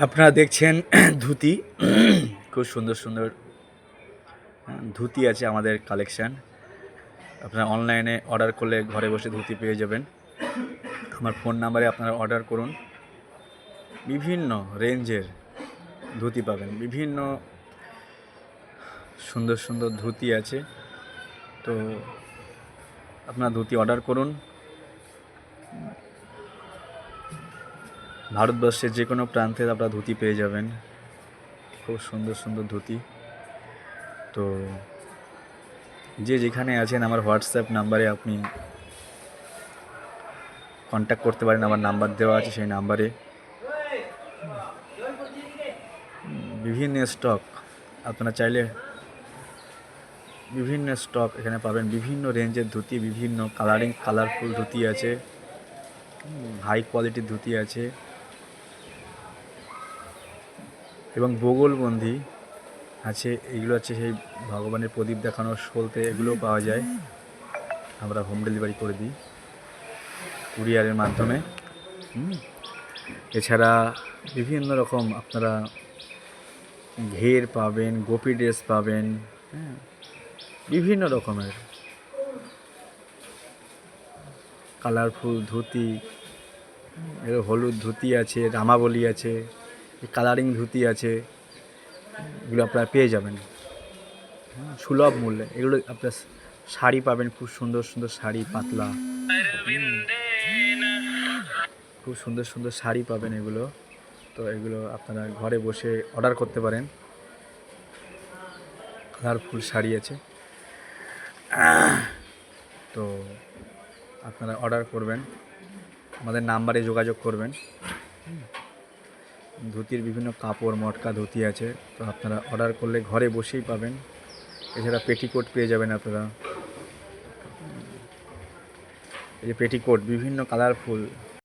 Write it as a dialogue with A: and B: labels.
A: আপনারা দেখছেন ধুতি খুব সুন্দর সুন্দর ধুতি আছে আমাদের কালেকশান। আপনারা অনলাইনে অর্ডার করলে ঘরে বসে ধুতি পেয়ে যাবেন। আমার ফোন নাম্বারে আপনারা অর্ডার করুন। বিভিন্ন রেঞ্জের ধুতি পাবেন, বিভিন্ন সুন্দর সুন্দর ধুতি আছে। তো আপনারা ধুতি অর্ডার করুন। ভারতবর্ষের যে কোনো প্রান্তে আপনারা ধুতি পেয়ে যাবেন, খুব সুন্দর সুন্দর ধুতি। তো যে যেখানে আছেন আমার হোয়াটসঅ্যাপ নাম্বারে আপনি কন্ট্যাক্ট করতে পারেন। আমার নাম্বার দেওয়া আছে, সেই নাম্বারে বিভিন্ন স্টক আপনারা চাইলে বিভিন্ন স্টক এখানে পাবেন। বিভিন্ন রেঞ্জের ধুতি, বিভিন্ন কালারফুল ধুতি আছে, হাই কোয়ালিটির ধুতি আছে এবং বগলবন্দি আছে। এগুলো হচ্ছে সেই ভগবানের প্রদীপ দেখানোর সলতে, এগুলোও পাওয়া যায়। আমরা হোম ডেলিভারি করে দিই কুরিয়ারের মাধ্যমে। এছাড়া বিভিন্ন রকম আপনারা ঘের পাবেন, গোপী ড্রেস পাবেন, বিভিন্ন রকমের কালারফুল ধুতি। হলুদ ধুতি আছে, রামাবলী আছে, কালারিং ধুতি আছে। এগুলো আপনারা পেয়ে যাবেন সুলভ মূল্যে। এগুলো আপনার শাড়ি পাবেন, খুব সুন্দর সুন্দর শাড়ি, পাতলা খুব সুন্দর সুন্দর শাড়ি পাবেন এগুলো। তো এগুলো আপনারা ঘরে বসে অর্ডার করতে পারেন। কালারফুল শাড়ি আছে, তো আপনারা অর্ডার করবেন, আমাদের নাম্বারে যোগাযোগ করবেন। ধুতির বিভিন্ন কাপড়, মটকা ধুতি আছে, তো আপনারা অর্ডার করলে ঘরে বসেই পাবেন। এছাড়া পেটিকোট পেয়ে যাবেন আপনারা। এই যে পেটিকোট বিভিন্ন কালারফুল